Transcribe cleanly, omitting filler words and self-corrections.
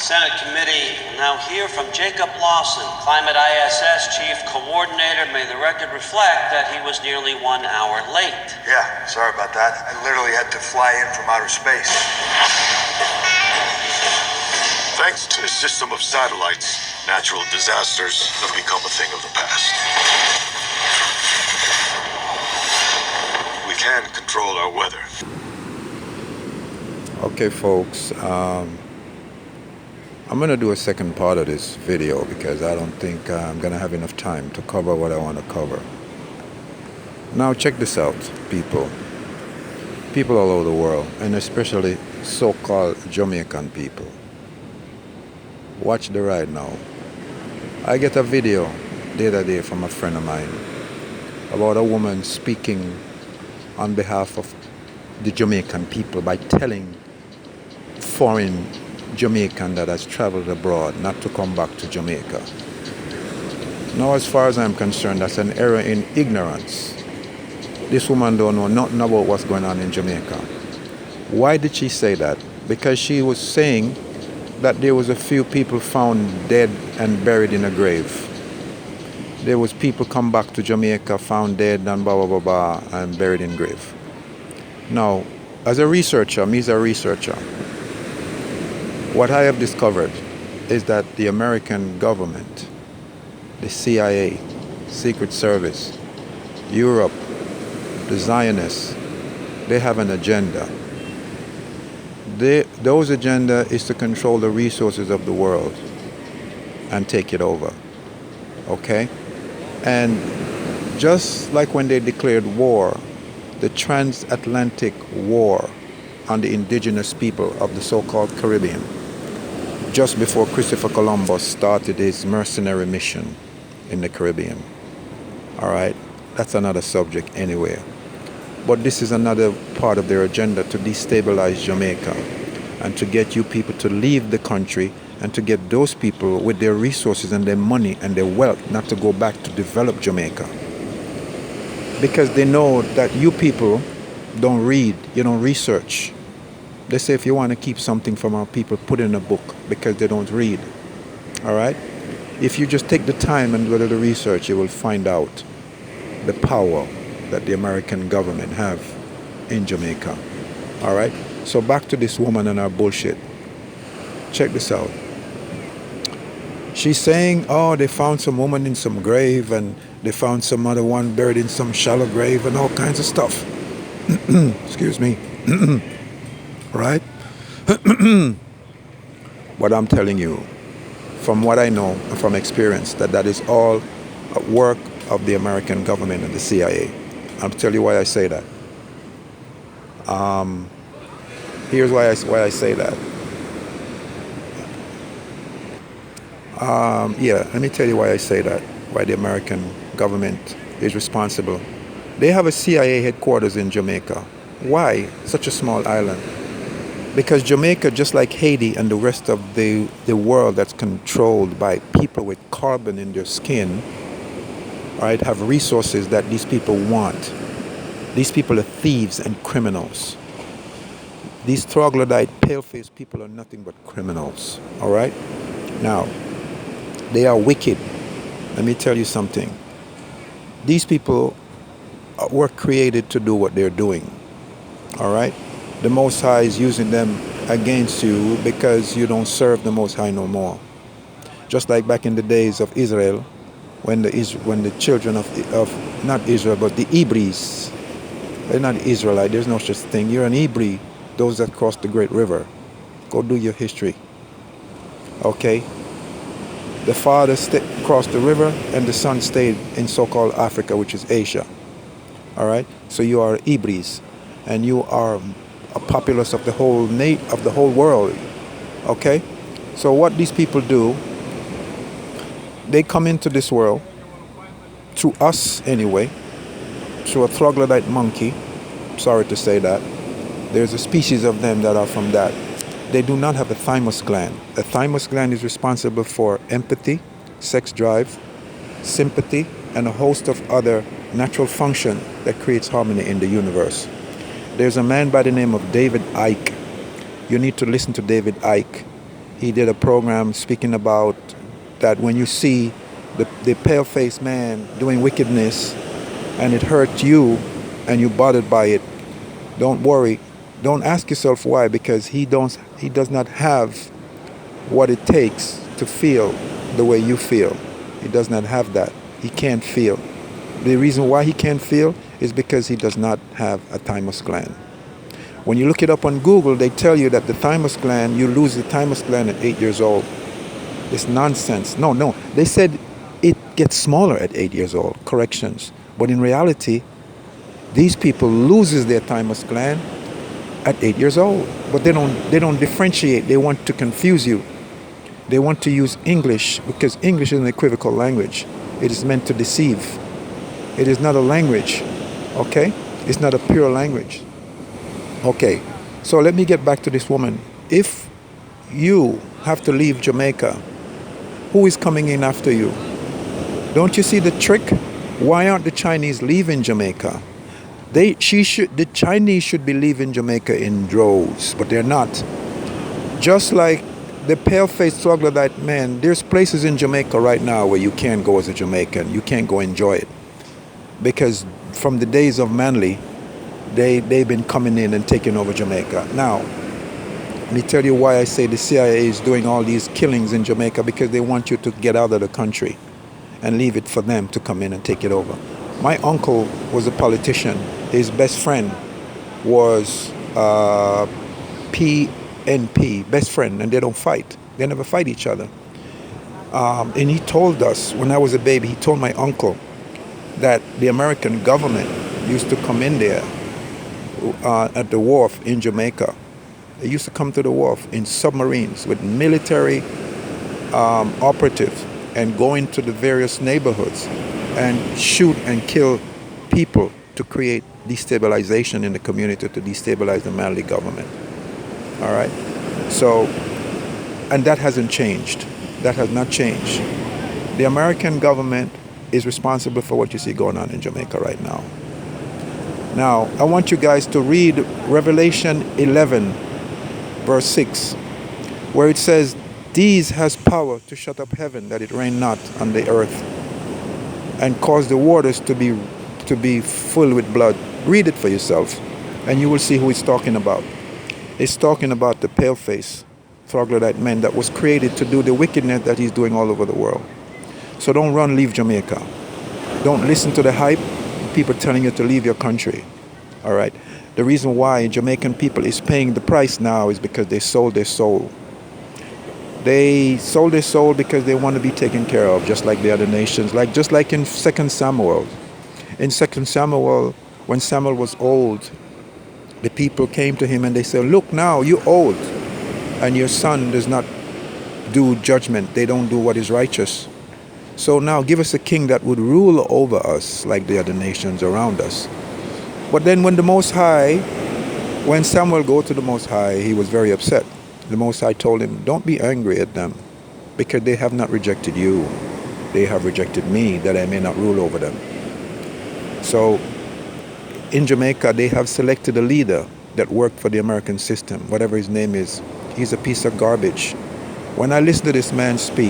Senate committee will now hear from Jacob Lawson, Climate ISS Chief Coordinator. May the record reflect that he was nearly 1 hour late. Yeah, sorry about that. I literally had to fly in from outer space. Thanks to a system of satellites, natural disasters have become a thing of the past. We can control our weather. Okay, folks, I'm going to do a second part of this video because I don't think I'm going to have enough time to cover what I want to cover. Now, check this out, people. People all over the world, and especially so-called Jamaican people. Watch the ride now. I get a video the other day from a friend of mine about a woman speaking on behalf of the Jamaican people by telling foreign Jamaican that has traveled abroad not to come back to Jamaica. Now, as far as I'm concerned, that's an error in ignorance. This woman don't know nothing about what's going on in Jamaica. Why did she say that? Because she was saying that there was a few people found dead and buried in a grave. There was people come back to Jamaica, found dead and blah, blah, blah, blah, and buried in grave. Now, as a researcher, me's a researcher, what I have discovered is that the American government, the CIA, Secret Service, Europe, the Zionists, they have an agenda. Those agenda is to control the resources of the world and take it over. Okay? And just like when they declared war, the transatlantic war on the indigenous people of the so-called Caribbean, just before Christopher Columbus started his mercenary mission in the Caribbean. All right? That's another subject anyway. But this is another part of their agenda to destabilize Jamaica and to get you people to leave the country and to get those people with their resources and their money and their wealth not to go back to develop Jamaica. Because they know that you people don't read, you don't research. They say if you want to keep something from our people, put it in a book because they don't read. All right? If you just take the time and do the research, you will find out the power that the American government have in Jamaica. All right? So back to this woman and her bullshit. Check this out. She's saying, oh, they found some woman in some grave and they found some other one buried in some shallow grave and all kinds of stuff. Excuse me. Right? But I'm telling you, from what I know and from experience, that is all work of the American government and the CIA. I'll tell you why I say that. Here's why I say that. Let me tell you why I say that. Why the American government is responsible. They have a CIA headquarters in Jamaica. Why such a small island? Because Jamaica, just like Haiti and the rest of the world that's controlled by people with carbon in their skin, right, have resources that these people want. These people are thieves and criminals. These troglodyte, pale-faced people are nothing but criminals. All right? Now, they are wicked. Let me tell you something. These people were created to do what they're doing. All right? The Most High is using them against you because you don't serve the Most High no more. Just like back in the days of Israel, when the children of not Israel, but the Hebrews, they're not Israelite, there's no such thing. You're an Hebrew, those that crossed the Great River. Go do your history. Okay? The father crossed the river and the son stayed in so-called Africa, which is Asia. All right? So you are Hebrews and you are a populace of the whole world. Okay? So what these people do, they come into this world, through us anyway, through a troglodyte monkey. Sorry to say that. There's a species of them that are from that. They do not have a thymus gland. The thymus gland is responsible for empathy, sex drive, sympathy, and a host of other natural function that creates harmony in the universe. There's a man by the name of David Icke. You need to listen to David Icke. He did a program speaking about that when you see the pale-faced man doing wickedness and it hurt you and you're bothered by it, don't worry. Don't ask yourself why, because he does not have what it takes to feel the way you feel. He does not have that. He can't feel. The reason why he can't feel is because he does not have a thymus gland. When you look it up on Google, they tell you that the thymus gland, you lose the thymus gland at 8 years old. It's nonsense. No. They said it gets smaller at 8 years old. Corrections. But in reality, these people loses their thymus gland at 8 years old. But they don't differentiate. They want to confuse you. They want to use English because English is an equivocal language. It is meant to deceive. It is not a language. Okay? It's not a pure language. Okay, so let me get back to this woman. If you have to leave Jamaica, who is coming in after you? Don't you see the trick? Why aren't the Chinese leaving Jamaica? The Chinese should be leaving Jamaica in droves, but they're not. Just like the pale-faced troglodyte man, there's places in Jamaica right now where you can't go as a Jamaican. You can't go enjoy it. Because from the days of Manly, they've been coming in and taking over Jamaica. Now, let me tell you why I say the CIA is doing all these killings in Jamaica, because they want you to get out of the country and leave it for them to come in and take it over. My uncle was a politician. His best friend was PNP, best friend, and they don't fight. They never fight each other. And he told us, when I was a baby, he told my uncle that the American government used to come in there at the wharf in Jamaica. They used to come to the wharf in submarines with military operatives and go into the various neighborhoods and shoot and kill people to create destabilization in the community, to destabilize the Mali government. All right? So, and that hasn't changed. That has not changed. The American government is responsible for what you see going on in Jamaica right now. Now, I want you guys to read Revelation 11, verse 6, where it says, "These has power to shut up heaven, that it rain not on the earth, and cause the waters to be full with blood." Read it for yourself, and you will see who it's talking about. It's talking about the pale-faced troglodyte man that was created to do the wickedness that he's doing all over the world. So don't run, leave Jamaica. Don't listen to the hype, people telling you to leave your country. All right? The reason why Jamaican people is paying the price now is because they sold their soul. They sold their soul because they want to be taken care of, just like the other nations. Just like in 2 Samuel. In 2 Samuel, when Samuel was old, the people came to him and they said, "Look now, you're old, and your son does not do judgment. They don't do what is righteous. So now give us a king that would rule over us like the other nations around us." But then when Samuel go to the Most High, he was very upset. The Most High told him, "Don't be angry at them, because they have not rejected you. They have rejected me, that I may not rule over them." So in Jamaica, they have selected a leader that worked for the American system, whatever his name is. He's a piece of garbage. When I listen to this man speak,